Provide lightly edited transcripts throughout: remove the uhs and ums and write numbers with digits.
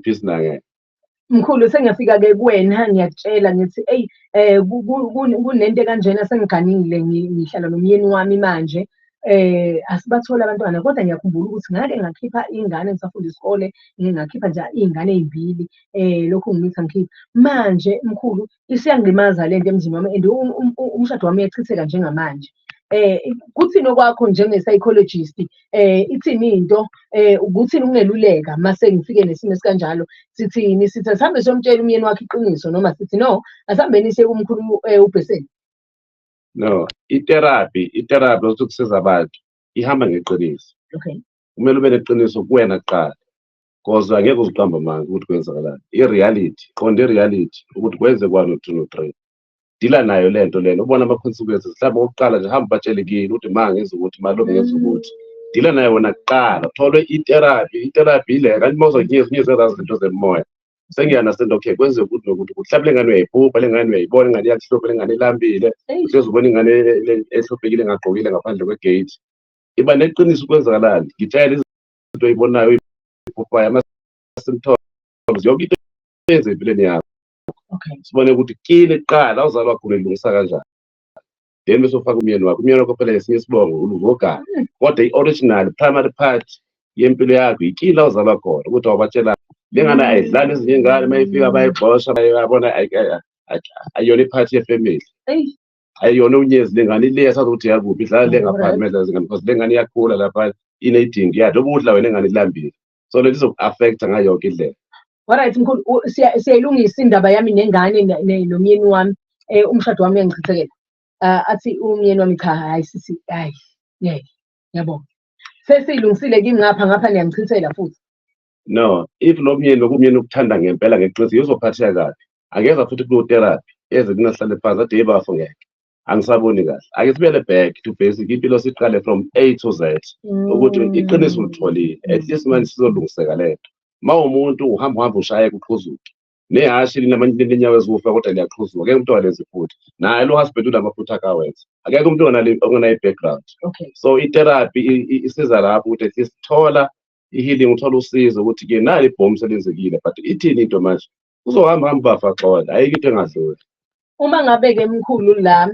peace nange. Mkhulu sengiyafika-ke kuwena ngiyakutshela ngithi eyi kunento kanjena sengiganile ngihlala nomyeni wami manje asibathole abantwana kodwa ngiyakhumbula ukuthi ngake ngakhipha ingane ngisafunda isikole ngakhipha nje iy'ngane ey'mbili lokhu ngimitha ngikhipha manje mkhulu isiyangilimaza le nto emzini wami and umshado wami uyachitheka njengamanje. Kuthini okwakho njenge-psychologist ithini into ukuthini ukungeluleka mase ngifike nesimo esikanjalo sithi asihambe siyomtshela umyeni wakhe iqiniso noma sithi no asihambeni siye kumkhulu uBheseni? No, itherapy othi kusiza abantu ihamba ngeqiniso. Okay. Kumele ube neqiniso kuwena kuqala because angeke uziqamba amanga ukuthi kwenzakalani. I-reality, qonda i-reality ukuthi kwenze kwani u-2 no-3. Dila nayo lento lena ubona ama-consequences mhlawumbe okokuqala nje hamba ubatshele ukuthi ma ngenza ukuthi malume ngenza ukuthi dila nayo wona kuqala thole itherapy ile kanti uma uzokunyeza izinto zemoya sengiyanasenda okay kwenze ukuthi nokuthi mhlawumbe lengane uyayiphupha lengane uyayibona ingane yakuhlupha lengane ilambile uhlezi ubona ingane ehluphekile engagqokile ngaphandle kwegate iba neqiniso ukwenzakalani ngitshela izinto oyibonayo uyiphuphayo ama-symptoms yonke into eyenza empilweni yakho. Okay. Sibone ukuthi kile kuqala awuzalwa khona ilungisa kanjani then bese ufaka umyeni wakho phela esinye isibongo uluvogana kodwa i-original primary part yempilo yakho ikile awuzalwa khona ukuthi awubatshela lengane ayidlali ezinye ingane mayifika bayibhosha bayabona ayiyona iphathi yefamily ayiyona unyezi lengane ile yasazokuthi yakuphi idlala le ngaphansi medla zingane because lengane iyakhula lapha inedingi yayo ukudla wena engane ilambile so le lizoku-affecta ngayo yonke indlela. Alright mkhulu siyayilungisa indaba yami nengane nomyeni wami umshado wami uyangichithekela athi umyeni wami cha hayi sisi hayi yabona sesiyilungisile kimi ngapha niyangichithela futhi. No, if lo myeni lokumyeni ukuthanda ngempela ngeqiniso uzophatheka kabi angeza futhi kulo-therapy eze kungahlale phansi ade yebafo ngeke angisaboni kahle ake sibuyele back to basic impilo siqale from A to Z ukuthi iqiniso ulitholile at least manje sizolungiseka lento. Ma umuntu uhamba ushaye kuqhuzuke nehashi linenyawo eziwufa kodwa liyaqhuzuka akekho umuntu walezi futhi naye lo husband unamaphutha akawenza akekho umuntu ongenayo i-background. Okay. So i-therapy isiza lapho ukuthi at least thola i-healing uthola usizo ukuthi-ke nali ibhomu selenzekile but ithini into manje uzohamba bafa xola ayikho into engadluli. Uma ngabe-ke mkhulu la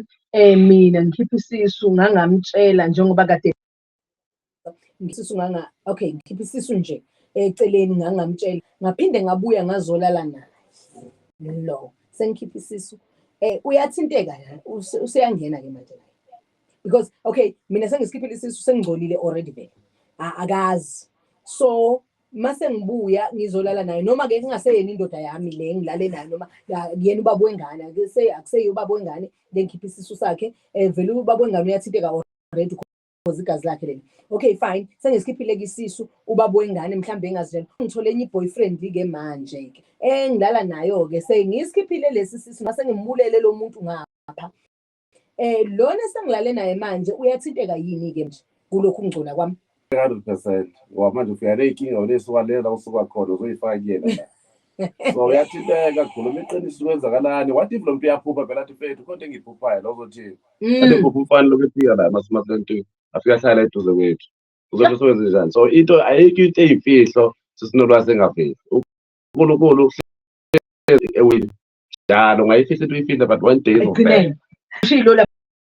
mina ngikhipha isisu ngangamtshela njengoba kade isisu okay ngikhipha isisu nje eceleni ngangamtshela ngaphinde ngabuya ngazolala naye lo sengikhipha isisu uyathinteka useyangena-ke manje because okay mina sengisikhiphile isisu sengigcolile already vele akazi so mase ngibuya ngizolala naye noma-ke kungaseyena indoda yami le ngilale nayo noma yena ubaba wengane akuseyo ubaba wengane le ngikhipha isisu sakhe vele ubaba wengane uyathinteka already because igazi lakhe leli. Okay fine sengisikhiphile-ke isisu ubaba wengane mhlawumbe engazitshela ngithole enye i-boyfriend-ke manje-ke engilala nayo-ke sengisikhiphile lesi sisu mase ngimbulele lo muntu ngapha lona sengilale naye manje uyathinteka yini-ke nje kulokhu kungcola kwami? 100% ngoba manje ufika ney'nkinga onesuka lela usuka khona uzoyifaka kuyena so uyathinteka khuluma iqiniso kwenzakalani what if lo muntu uyaphupha phela athi mfethu khonto engiyiphuphayo la uzothini ade phupha umfana lokhu efika la masimahlento afika ahlala eduze kwethu uzobe sowenze njani so into ayikho into eyimfihlo sisinolwazi engaveli uNkulunkulu ewini njalo ungayifihla into uyifihla but one day izovela.